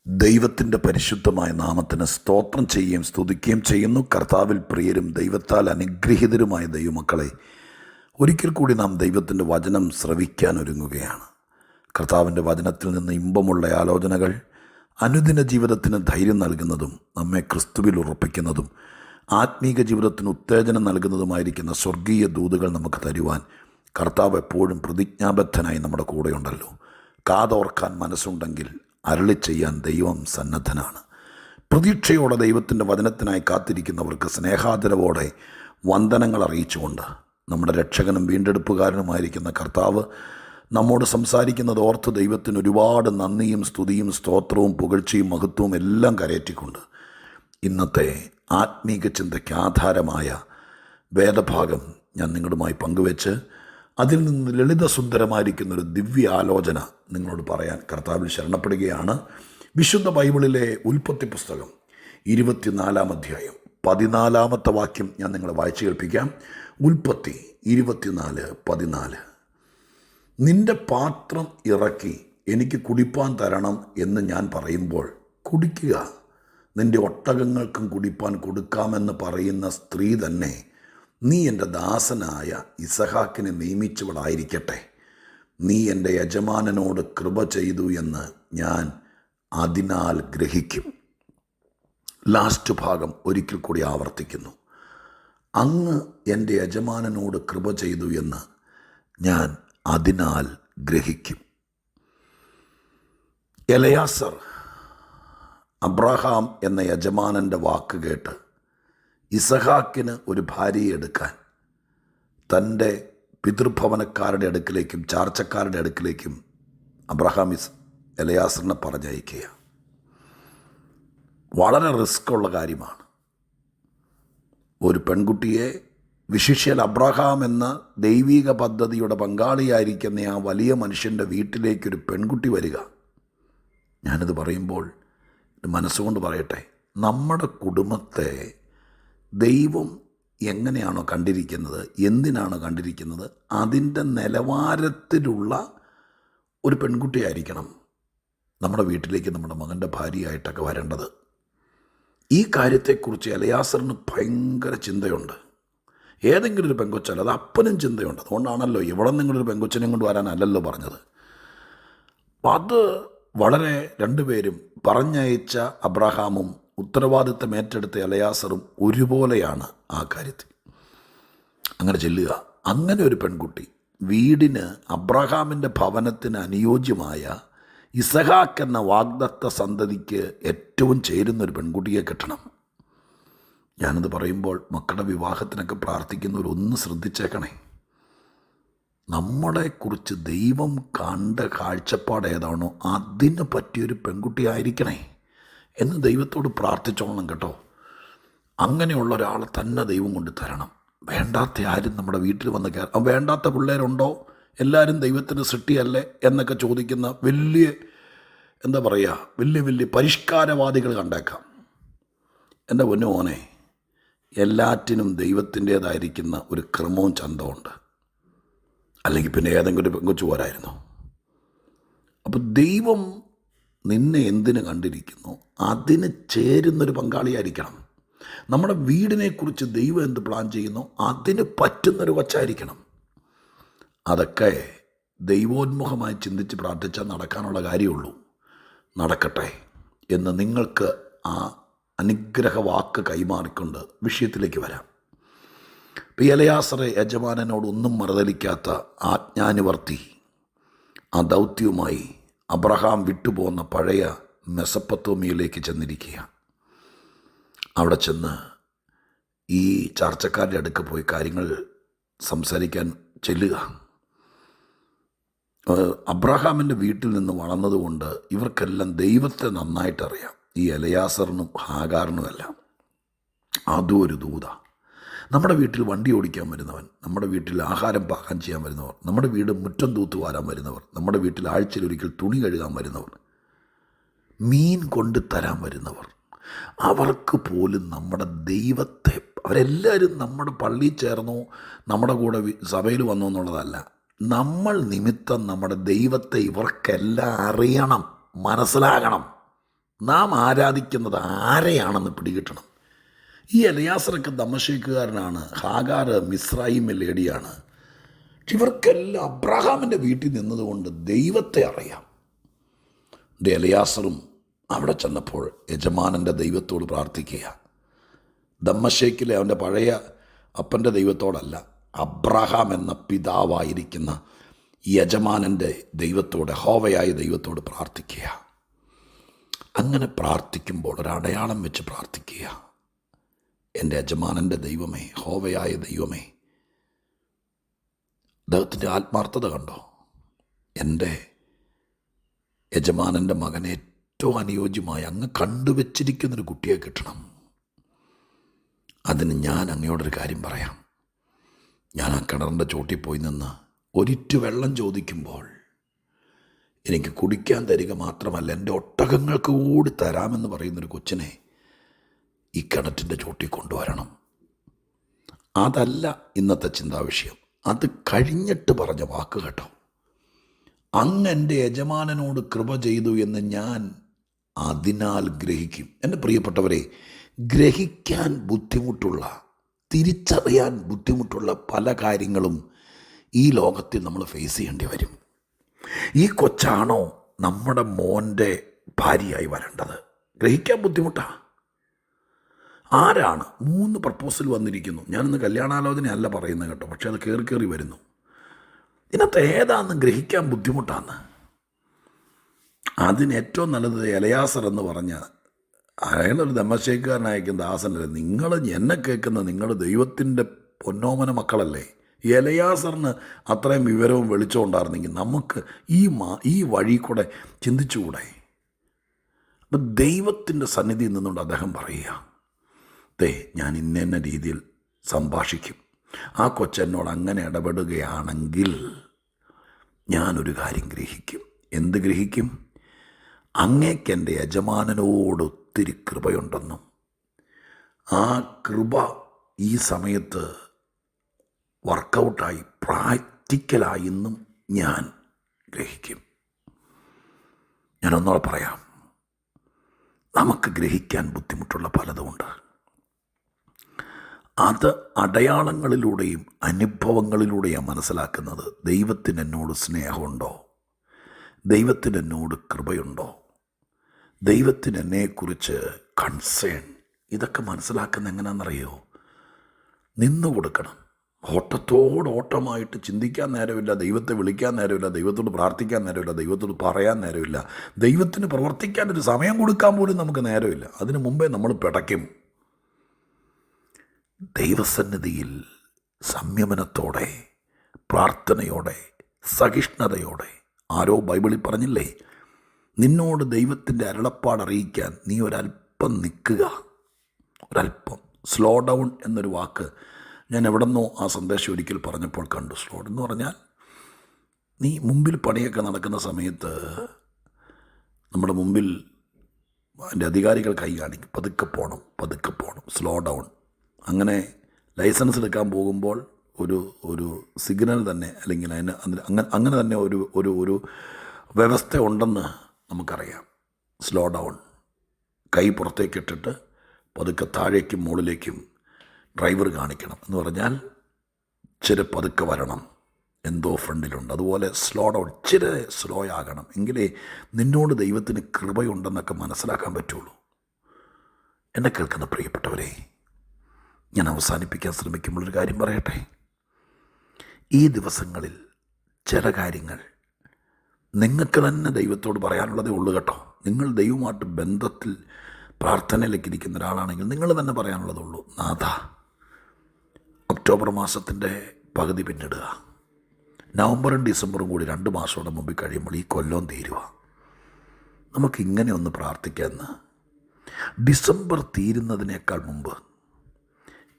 ദൈവത്തിൻ്റെ പരിശുദ്ധമായ നാമത്തിന് സ്തോത്രം ചെയ്യുകയും സ്തുതിക്കുകയും ചെയ്യുന്നു. കർത്താവിൽ പ്രിയരും ദൈവത്താൽ അനുഗ്രഹീതരുമായ ദൈവമക്കളെ, ഒരിക്കൽ കൂടി നാം ദൈവത്തിൻ്റെ വചനം ശ്രവിക്കാൻ ഒരുങ്ങുകയാണ്. കർത്താവിൻ്റെ വചനത്തിൽ നിന്ന് ഇമ്പമുള്ള ആലോചനകൾ അനുദിന ജീവിതത്തിന് ധൈര്യം നൽകുന്നതും നമ്മെ ക്രിസ്തുവിൽ ഉറപ്പിക്കുന്നതും ആത്മീക ജീവിതത്തിന് ഉത്തേജനം നൽകുന്നതുമായിരിക്കുന്ന സ്വർഗീയ ദൂതുകൾ നമുക്ക് തരുവാൻ കർത്താവ് എപ്പോഴും പ്രതിജ്ഞാബദ്ധനായി നമ്മുടെ കൂടെയുണ്ടല്ലോ. കാതോർക്കാൻ മനസ്സുണ്ടെങ്കിൽ അരുളി ചെയ്യാൻ ദൈവം സന്നദ്ധനാണ്. പ്രതീക്ഷയോടെ ദൈവത്തിൻ്റെ വചനത്തിനായി കാത്തിരിക്കുന്നവർക്ക് സ്നേഹാദരവോടെ വന്ദനങ്ങൾ അറിയിച്ചുകൊണ്ട് നമ്മുടെ രക്ഷകനും വീണ്ടെടുപ്പുകാരനുമായിരിക്കുന്ന കർത്താവ് നമ്മോട് സംസാരിക്കുന്നത് ഓർത്ത് ദൈവത്തിന് ഒരുപാട് നന്ദിയും സ്തുതിയും സ്തോത്രവും പുകഴ്ചയും മഹത്വവും എല്ലാം കരയറ്റിക്കൊണ്ട് ഇന്നത്തെ ആത്മീക ചിന്തയ്ക്ക് ആധാരമായ വേദഭാഗം ഞാൻ നിങ്ങളുമായി പങ്കുവെച്ച് അതിൽ നിന്ന് ലളിതസുന്ദരമായിരിക്കുന്നൊരു ദിവ്യ ആലോചന നിങ്ങളോട് പറയാൻ കർത്താവിൽ ശരണപ്പെടുകയാണ്. വിശുദ്ധ ബൈബിളിലെ ഉൽപ്പത്തി പുസ്തകം 24-ാം അധ്യായം 14-ാമത്തെ വാക്യം ഞാൻ നിങ്ങളെ വായിച്ചു കേൾപ്പിക്കാം. ഉൽപ്പത്തി 24:14. നിന്റെ പാത്രം ഇറക്കി എനിക്ക് കുടിപ്പാൻ തരണം എന്ന് ഞാൻ പറയുമ്പോൾ കുടിക്കുക. നിന്റെ ഒട്ടകങ്ങൾക്കും കുടിപ്പാൻ കൊടുക്കാമെന്ന് പറയുന്ന സ്ത്രീ തന്നെ നീ എൻ്റെ ദാസനായ ഇസഹാക്കിനെ നിയമിച്ചവളായിരിക്കട്ടെ. നീ എൻ്റെ യജമാനനോട് കൃപ ചെയ്തു എന്ന് ഞാൻ അതിനാൽ ഗ്രഹിക്കും. ലാസ്റ്റ് ഭാഗം ഒരിക്കൽ കൂടി ആവർത്തിക്കുന്നു. അങ്ങ് എൻ്റെ യജമാനനോട് കൃപ ചെയ്തു എന്ന് ഞാൻ അതിനാൽ ഗ്രഹിക്കും. എലയാസർ അബ്രഹാം എന്ന യജമാനൻ്റെ വാക്ക് കേട്ട് ഇസഹാക്കിന് ഒരു ഭാര്യയെ എടുക്കാൻ തൻ്റെ പിതൃഭവനക്കാരുടെ അടുക്കിലേക്കും ചാർച്ചക്കാരുടെ അടുക്കിലേക്കും അബ്രഹാം എലയാസറിനെ പറഞ്ഞയക്കുക. വളരെ റിസ്ക്കുള്ള കാര്യമാണ്. ഒരു പെൺകുട്ടിയെ, വിശിഷ്യാൽ അബ്രഹാം എന്ന ദൈവിക പദ്ധതിയുടെ പങ്കാളിയായിരിക്കുന്ന ആ വലിയ മനുഷ്യൻ്റെ വീട്ടിലേക്കൊരു പെൺകുട്ടി വരിക. ഞാനിത് പറയുമ്പോൾ മനസ്സുകൊണ്ട് പറയട്ടെ, നമ്മുടെ കുടുംബത്തെ ദൈവം എങ്ങനെയാണോ കണ്ടിരിക്കുന്നത്, എന്തിനാണോ കണ്ടിരിക്കുന്നത്, അതിൻ്റെ നിലവാരത്തിലുള്ള ഒരു പെൺകുട്ടിയായിരിക്കണം നമ്മുടെ വീട്ടിലേക്ക് നമ്മുടെ മകൻ്റെ ഭാര്യയായിട്ടൊക്കെ വരേണ്ടത്. ഈ കാര്യത്തെക്കുറിച്ച് എലയാസറിന് ഭയങ്കര ചിന്തയുണ്ട്. ഏതെങ്കിലും ഒരു പെങ്കൊച്ചല്ല, അത് അപ്പനും ചിന്തയുണ്ട്. അതുകൊണ്ടാണല്ലോ ഇവിടെ നിങ്ങളൊരു പെങ്കൊച്ചനെയും കൊണ്ട് വരാനല്ലല്ലോ പറഞ്ഞത്. അത് വളരെ രണ്ടുപേരും പറഞ്ഞയച്ച അബ്രഹാമും ഉത്തരവാദിത്തം ഏറ്റെടുത്ത എലയാസറും ഒരുപോലെയാണ് ആ കാര്യത്തിൽ. അങ്ങനെ ചെല്ലുക. അങ്ങനെ ഒരു പെൺകുട്ടി വീടിന്, അബ്രഹാമിൻ്റെ ഭവനത്തിന് അനുയോജ്യമായ ഇസഹാക്ക് എന്ന വാഗ്ദത്ത സന്തതിക്ക് ഏറ്റവും ചേരുന്നൊരു പെൺകുട്ടിയെ കിട്ടണം. ഞാനത് പറയുമ്പോൾ മക്കളുടെ വിവാഹത്തിനൊക്കെ പ്രാർത്ഥിക്കുന്നവരൊന്ന് ശ്രദ്ധിച്ചേക്കണേ. നമ്മളെക്കുറിച്ച് ദൈവം കണ്ട കാഴ്ചപ്പാട് ഏതാണോ അതിന് പറ്റിയൊരു പെൺകുട്ടിയായിരിക്കണേ എന്ന് ദൈവത്തോട് പ്രാർത്ഥിച്ചോളണം കേട്ടോ. അങ്ങനെയുള്ള ഒരാളെ തന്നെ ദൈവം കൊണ്ട് തരണം. വേണ്ടാത്ത ആരും നമ്മുടെ വീട്ടിൽ വന്ന് കയറാം. വേണ്ടാത്ത പിള്ളേരുണ്ടോ, എല്ലാവരും ദൈവത്തിൻ്റെ സൃഷ്ടിയല്ലേ എന്നൊക്കെ ചോദിക്കുന്ന വലിയ വലിയ പരിഷ്കാരവാദികൾ കണ്ടേക്കാം. എൻ്റെ പൊന്നു മോനെ, എല്ലാറ്റിനും ദൈവത്തിൻ്റേതായിരിക്കുന്ന ഒരു ക്രമവും ചന്തമുണ്ട്. അല്ലെങ്കിൽ പിന്നെ ഏതെങ്കിലും ഒരു പെങ്കൊച്ചു പോരായിരുന്നു. അപ്പോൾ ദൈവം നിന്നെ എന്തിന് കണ്ടിരിക്കുന്നു അതിന് ചേരുന്നൊരു പങ്കാളിയായിരിക്കണം. നമ്മുടെ വീടിനെക്കുറിച്ച് ദൈവം എന്ത് പ്ലാൻ ചെയ്യുന്നു അതിന് പറ്റുന്നൊരു കൊച്ചായിരിക്കണം. അതൊക്കെ ദൈവോന്മുഖമായി ചിന്തിച്ച് പ്രാർത്ഥിച്ചാൽ നടക്കാനുള്ള കാര്യമുള്ളൂ. നടക്കട്ടെ എന്ന് നിങ്ങൾക്ക് ആ അനുഗ്രഹ വാക്ക് കൈമാറിക്കൊണ്ട് വിഷയത്തിലേക്ക് വരാം. ഇപ്പോൾ എലയാസറെ യജമാനനോട് ഒന്നും മറുതലിക്കാത്ത ആജ്ഞാനുവർത്തി ആ ദൗത്യവുമായി അബ്രഹാം വിട്ടുപോകുന്ന പഴയ മെസപ്പൊത്തോമിയയിലേക്ക് ചെന്നിരിക്കുക. അവിടെ ചെന്ന് ഈ ചാർച്ചക്കാരുടെ അടുക്ക് പോയി കാര്യങ്ങൾ സംസാരിക്കാൻ ചെല്ലുക. അബ്രഹാമിൻ്റെ വീട്ടിൽ നിന്ന് വളർന്നതുകൊണ്ട് ഇവർക്കെല്ലാം ദൈവത്തെ നന്നായിട്ടറിയാം. ഈ എലയാസറിനും ഹാഗാറിനുമെല്ലാം. അതും ഒരു ദൂത. നമ്മുടെ വീട്ടിൽ വണ്ടി ഓടിക്കാൻ വരുന്നവൻ, നമ്മുടെ വീട്ടിൽ ആഹാരം പാകം ചെയ്യാൻ വരുന്നവർ, നമ്മുടെ വീട് മുറ്റം തൂത്ത് വാരാൻ വരുന്നവർ, നമ്മുടെ വീട്ടിൽ ആഴ്ചയിൽ ഒരിക്കൽ തുണി കഴുകാൻ വരുന്നവർ, മീൻ കൊണ്ട് തരാൻ വരുന്നവർ, അവർക്ക് പോലും നമ്മുടെ ദൈവത്തെ, അവരെല്ലാവരും നമ്മുടെ പള്ളിയിൽ ചേർന്നോ നമ്മുടെ കൂടെ സഭയിൽ വന്നോ എന്നുള്ളതല്ല. നമ്മൾ നിമിത്തം നമ്മുടെ ദൈവത്തെ ഇവർക്കെല്ലാം അറിയണം, മനസ്സിലാകണം. നാം ആരാധിക്കുന്നത് ആരെയാണെന്ന് പിടികിട്ടണം. ഈ എലയാസറൊക്കെ ദമ്മശേക്കുകാരനാണ്, ഹാഗാർ മിസ്രയീം ലേഡിയാണ്. ഇവർക്കെല്ലാം അബ്രഹാമിൻ്റെ വീട്ടിൽ നിന്നതുകൊണ്ട് ദൈവത്തെ അറിയാം. എലയാസറും അവിടെ ചെന്നപ്പോൾ യജമാനൻ്റെ ദൈവത്തോട് പ്രാർത്ഥിക്കുക. ദമ്മശേക്കിലെ അവൻ്റെ പഴയ അപ്പൻ്റെ ദൈവത്തോടല്ല, അബ്രഹാം എന്ന പിതാവായിരിക്കുന്ന യജമാനൻ്റെ ദൈവത്തോട്, യഹോവയായ ദൈവത്തോട് പ്രാർത്ഥിക്കുക. അങ്ങനെ പ്രാർത്ഥിക്കുമ്പോൾ ഒരടയാളം വെച്ച് പ്രാർത്ഥിക്കുക. എൻ്റെ യജമാനൻ്റെ ദൈവമേ, യഹോവയായ ദൈവമേ, അദ്ദേഹത്തിൻ്റെ ആത്മാർത്ഥത കണ്ടോ? എൻ്റെ യജമാനൻ്റെ മകനെ ഏറ്റവും അനുയോജ്യമായി അങ്ങ് കണ്ടുവച്ചിരിക്കുന്നൊരു കുട്ടിയെ കിട്ടണം. അതിന് ഞാൻ അങ്ങയോടൊരു കാര്യം പറയാം. ഞാൻ ആ കിണറിൻ്റെ ചോട്ടിൽ പോയി നിന്ന് ഒരിറ്റു വെള്ളം ചോദിക്കുമ്പോൾ എനിക്ക് കുടിക്കാൻ തരിക മാത്രമല്ല, എൻ്റെ ഒട്ടകങ്ങൾക്ക് കൂടി തരാമെന്ന് പറയുന്നൊരു കൊച്ചിനെ ഈ കിണറ്റിൻ്റെ ചോട്ടിൽ കൊണ്ടുവരണം. അതല്ല ഇന്നത്തെ ചിന്താവിഷയം. അത് കഴിഞ്ഞിട്ട് പറഞ്ഞ വാക്ക് കേട്ടോ, അങ്ങ് എൻ്റെ യജമാനനോട് കൃപ ചെയ്തു എന്ന് ഞാൻ അതിനാൽ ഗ്രഹിക്കും. എൻ്റെ പ്രിയപ്പെട്ടവരെ, ഗ്രഹിക്കാൻ ബുദ്ധിമുട്ടുള്ള, തിരിച്ചറിയാൻ ബുദ്ധിമുട്ടുള്ള പല കാര്യങ്ങളും ഈ ലോകത്തിൽ നമ്മൾ ഫേസ് ചെയ്യേണ്ടി വരും. ഈ കൊച്ചാണോ നമ്മുടെ മോൻ്റെ ഭാര്യയായി വരേണ്ടത്? ഗ്രഹിക്കാൻ ബുദ്ധിമുട്ടാണ്. ആരാണ്? 3 പ്രപ്പോസൽ വന്നിരിക്കുന്നു. ഞാനിന്ന് കല്യാണാലോചനയല്ല പറയുന്നത് കേട്ടോ, പക്ഷെ അത് കയറി വരുന്നു. ഇതിനകത്ത് ഏതാണെന്ന് ഗ്രഹിക്കാൻ ബുദ്ധിമുട്ടാണ്. അതിന് ഏറ്റവും നല്ലത് എലയാസർ എന്ന് പറഞ്ഞ അയാളൊരു ദമ്മശേക്കുകാരനായിരിക്കും ദാസനല്ലേ. നിങ്ങൾ എന്നെ കേൾക്കുന്ന നിങ്ങൾ ദൈവത്തിൻ്റെ പൊന്നോമന മക്കളല്ലേ. എലയാസറിന് അത്രയും വിവരവും വെളിച്ചവും ഉണ്ടായിരുന്നെങ്കിൽ നമുക്ക് ഈ വഴി കൂടെ ചിന്തിച്ചുകൂടെ? അപ്പം ദൈവത്തിൻ്റെ സന്നിധിയിൽ നിന്നുകൊണ്ട് അദ്ദേഹം പറയുക, ഞാൻ ഇന്ന രീതിയിൽ സംഭാഷിക്കും. ആ കൊച്ചെന്നോട് അങ്ങനെ ഇടപെടുകയാണെങ്കിൽ ഞാനൊരു കാര്യം ഗ്രഹിക്കും. എന്ത് ഗ്രഹിക്കും? അങ്ങേക്ക് എൻ്റെ യജമാനനോട് ഒത്തിരി കൃപയുണ്ടെന്നും ആ കൃപ ഈ സമയത്ത് വർക്കൗട്ടായി പ്രാക്ടിക്കലായി എന്നും ഞാൻ ഗ്രഹിക്കും. ഞാനൊന്നുകൂടെ പറയാം. നമുക്ക് ഗ്രഹിക്കാൻ ബുദ്ധിമുട്ടുള്ള പലതുമുണ്ട്. അത് അടയാളങ്ങളിലൂടെയും അനുഭവങ്ങളിലൂടെയാണ് മനസ്സിലാക്കുന്നത്. ദൈവത്തിന് എന്നോട് സ്നേഹമുണ്ടോ? ദൈവത്തിന് എന്നോട് കൃപയുണ്ടോ? ദൈവത്തിന് എന്നെക്കുറിച്ച് കൺസേൺ. ഇതൊക്കെ മനസ്സിലാക്കുന്ന എങ്ങനെയാണെന്നറിയോ? നിന്നു കൊടുക്കണം. ഓട്ടത്തോടോട്ടമായിട്ട് ചിന്തിക്കാൻ നേരമില്ല, ദൈവത്തെ വിളിക്കാൻ നേരമില്ല, ദൈവത്തോട് പ്രാർത്ഥിക്കാൻ നേരമില്ല, ദൈവത്തോട് പറയാൻ നേരമില്ല, ദൈവത്തിന് പ്രവർത്തിക്കാനൊരു സമയം കൊടുക്കാൻ പോലും നമുക്ക് നേരമില്ല. അതിനു മുമ്പേ നമ്മൾ പിടയ്ക്കും. ദൈവസന്നിധിയിൽ സംയമനത്തോടെ, പ്രാർത്ഥനയോടെ, സഹിഷ്ണുതയോടെ. ആരോ ബൈബിളിൽ പറഞ്ഞില്ലേ, നിന്നോട് ദൈവത്തിൻ്റെ അരുളപ്പാട് അറിയിക്കാൻ നീ ഒരല്പം നിൽക്കുക. ഒരല്പം സ്ലോ ഡൗൺ എന്നൊരു വാക്ക് ഞാൻ എവിടെന്നോ ആ സന്ദേശം ഒരിക്കൽ പറഞ്ഞപ്പോൾ കണ്ടു. സ്ലോ ഡൗൺ എന്ന് പറഞ്ഞാൽ നീ മുമ്പിൽ പണിയൊക്കെ നടക്കുന്ന സമയത്ത് നമ്മുടെ മുമ്പിൽ അതിൻ്റെ അധികാരികൾ കൈ കാണിക്കും, പതുക്കെ പോകണം, സ്ലോ ഡൗൺ. അങ്ങനെ ലൈസൻസ് എടുക്കാൻ പോകുമ്പോൾ ഒരു സിഗ്നൽ തന്നെ, അല്ലെങ്കിൽ അങ്ങനെ തന്നെ ഒരു വ്യവസ്ഥ ഉണ്ടെന്ന് നമുക്കറിയാം. സ്ലോ ഡൗൺ, കൈ പുറത്തേക്ക് ഇട്ടിട്ട് പതുക്കെ താഴേക്കും മുകളിലേക്കും ഡ്രൈവർ കാണിക്കണം. എന്ന് പറഞ്ഞാൽ ഇച്ചിരി പതുക്കെ വരണം, എന്തോ ഫ്രണ്ടിലുണ്ട്. അതുപോലെ സ്ലോ ഡൗൺ, ഇച്ചിരി സ്ലോ ആകണം. എങ്കിലേ നിന്നോട് ദൈവത്തിന് കൃപയുണ്ടെന്നൊക്കെ മനസ്സിലാക്കാൻ പറ്റുള്ളൂ. എന്നെ കേൾക്കുന്ന പ്രിയപ്പെട്ടവരെ, ഞാൻ അവസാനിപ്പിക്കാൻ ശ്രമിക്കുമ്പോഴൊരു കാര്യം പറയട്ടെ. ഈ ദിവസങ്ങളിൽ ചില കാര്യങ്ങൾ നിങ്ങൾക്ക് തന്നെ ദൈവത്തോട് പറയാനുള്ളതേ ഉള്ളൂ കേട്ടോ. നിങ്ങൾ ദൈവമായിട്ട് ബന്ധത്തിൽ പ്രാർത്ഥനയിലേക്ക് ഇരിക്കുന്ന ഒരാളാണെങ്കിൽ നിങ്ങൾ തന്നെ പറയാനുള്ളതേ ഉള്ളൂ. നാഥ, ഒക്ടോബർ മാസത്തിൻ്റെ പകുതി പിന്നിടുക, നവംബറും ഡിസംബറും കൂടി 2 മാസത്തോടെ മുമ്പിൽ കഴിയുമ്പോൾ ഈ കൊല്ലം തീരുക. നമുക്കിങ്ങനെ ഒന്ന് പ്രാർത്ഥിക്കാമെന്ന്. ഡിസംബർ തീരുന്നതിനേക്കാൾ മുമ്പ്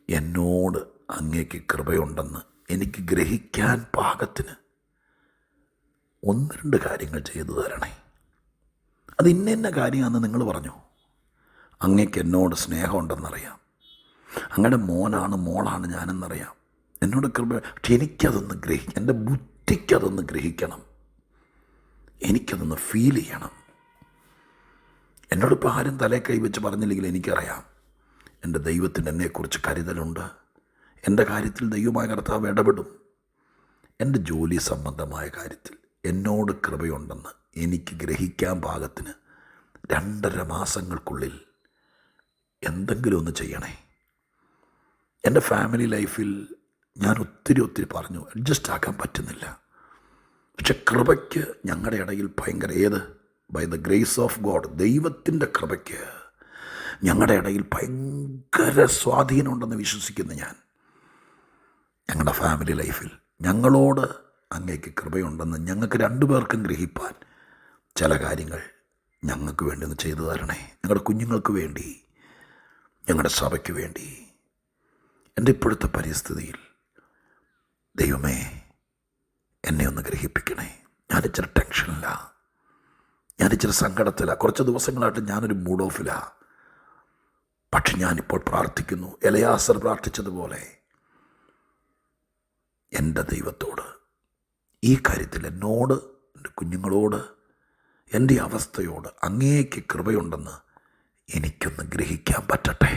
എന്നോട് അങ്ങേക്ക് കൃപയുണ്ടെന്ന് എനിക്ക് ഗ്രഹിക്കാൻ പാകത്തിന് 1-2 കാര്യങ്ങൾ ചെയ്തു തരണേ. അത് ഇന്ന കാര്യമാണെന്ന് നിങ്ങൾ പറഞ്ഞു. അങ്ങേക്ക് എന്നോട് സ്നേഹമുണ്ടെന്നറിയാം, അങ്ങയുടെ മോളാണ് ഞാനെന്നറിയാം, എന്നോട് കൃപ. പക്ഷെ എനിക്കതൊന്ന് എൻ്റെ ബുദ്ധിക്കതൊന്ന് ഗ്രഹിക്കണം, എനിക്കതൊന്ന് ഫീൽ ചെയ്യണം. എന്നോടിപ്പോൾ ആരും തലേ കൈവച്ച് പറഞ്ഞില്ലെങ്കിൽ എനിക്കറിയാം എൻ്റെ ദൈവത്തിന് എന്നെക്കുറിച്ച് കരുതലുണ്ട്. എൻ്റെ കാര്യത്തിൽ ദൈവമായ കർത്താവ് ഇടപെടും. എൻ്റെ ജോലി സംബന്ധമായ കാര്യത്തിൽ എന്നോട് കൃപയുണ്ടെന്ന് എനിക്ക് ഗ്രഹിക്കാൻ പാകത്തിന് 2.5 മാസങ്ങൾക്കുള്ളിൽ എന്തെങ്കിലും ഒന്ന് ചെയ്യണേ. എൻ്റെ ഫാമിലി ലൈഫിൽ ഞാൻ ഒത്തിരി പറഞ്ഞു, അഡ്ജസ്റ്റ് ആക്കാൻ പറ്റുന്നില്ല. പക്ഷെ കൃപയ്ക്ക് ഞങ്ങളുടെ ഇടയിൽ ഭയങ്കര by the grace of God, ദൈവത്തിൻ്റെ കൃപയ്ക്ക് ഞങ്ങളുടെ ഇടയിൽ ഭയങ്കര സ്വാധീനമുണ്ടെന്ന് വിശ്വസിക്കുന്നു ഞാൻ. ഞങ്ങളുടെ ഫാമിലി ലൈഫിൽ ഞങ്ങളോട് അങ്ങേക്ക് കൃപയുണ്ടെന്ന് ഞങ്ങൾക്ക് 2 പേർക്കും ഗ്രഹിപ്പാൻ ചില കാര്യങ്ങൾ ഞങ്ങൾക്ക് വേണ്ടി ഒന്ന് ചെയ്തു തരണേ. ഞങ്ങളുടെ കുഞ്ഞുങ്ങൾക്ക് വേണ്ടി, ഞങ്ങളുടെ സഭയ്ക്ക് വേണ്ടി. എൻ്റെ ഇപ്പോഴത്തെ പരിസ്ഥിതിയിൽ ദൈവമേ എന്നെ ഒന്ന് ഗ്രഹിപ്പിക്കണേ. ഞാനിച്ചിരി ടെൻഷനില്ല, ഞാനിച്ചിരി സങ്കടത്തിലാണ്. കുറച്ച് ദിവസങ്ങളായിട്ട് ഞാനൊരു മൂഡ് ഓഫിലാണ്. പക്ഷെ ഞാനിപ്പോൾ പ്രാർത്ഥിക്കുന്നു, എലയാസർ പ്രാർത്ഥിച്ചതുപോലെ എൻ്റെ ദൈവത്തോട് ഈ കാര്യത്തിൽ എന്നോട്, എൻ്റെ കുഞ്ഞുങ്ങളോട്, എൻ്റെ അവസ്ഥയോട് അങ്ങേക്ക് കൃപയുണ്ടെന്ന് എനിക്കൊന്ന് ഗ്രഹിക്കാൻ പറ്റട്ടെ.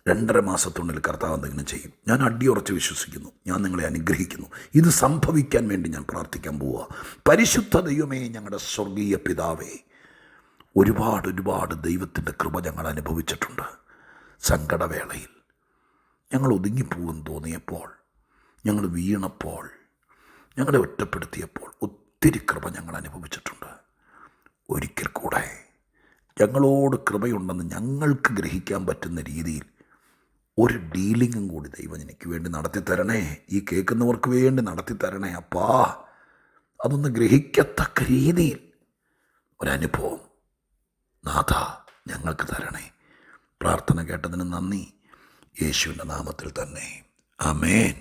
2.5 മാസത്തിനുള്ളിൽ കർത്താവ് എന്തെങ്കിലും ചെയ്യും. ഞാൻ അടിയുറച്ച് വിശ്വസിക്കുന്നു. ഞാൻ നിങ്ങളെ അനുഗ്രഹിക്കുന്നു. ഇത് സംഭവിക്കാൻ വേണ്ടി ഞാൻ പ്രാർത്ഥിക്കാൻ പോവുക. പരിശുദ്ധ ദൈവമേ, ഞങ്ങളുടെ സ്വർഗീയ പിതാവേ, ഒരുപാട് ദൈവത്തിൻ്റെ കൃപ ഞങ്ങൾ അനുഭവിച്ചിട്ടുണ്ട്. സങ്കടവേളയിൽ ഞങ്ങൾ ഒതുങ്ങിപ്പോകുമെന്ന് തോന്നിയപ്പോൾ, ഞങ്ങൾ വീണപ്പോൾ, ഞങ്ങളെ ഒറ്റപ്പെടുത്തിയപ്പോൾ ഒത്തിരി കൃപ ഞങ്ങൾ അനുഭവിച്ചിട്ടുണ്ട്. ഒരിക്കൽ കൂടെ ഞങ്ങളോട് കൃപയുണ്ടെന്ന് ഞങ്ങൾക്ക് ഗ്രഹിക്കാൻ പറ്റുന്ന രീതിയിൽ ഒരു ഡീലിങ്ങും കൂടി ദൈവം എനിക്ക് വേണ്ടി നടത്തി തരണേ. ഈ കേൾക്കുന്നവർക്ക് വേണ്ടി നടത്തി തരണേ അപ്പാ. അതൊന്ന് ഗ്രഹിക്കത്തക്ക രീതിയിൽ ഒരനുഭവം നാഥ ഞങ്ങൾക്ക് തരണേ. പ്രാർത്ഥന കേട്ടതിന് നന്ദി. യേശുവിൻ്റെ നാമത്തിൽ തന്നെ. ആമേൻ.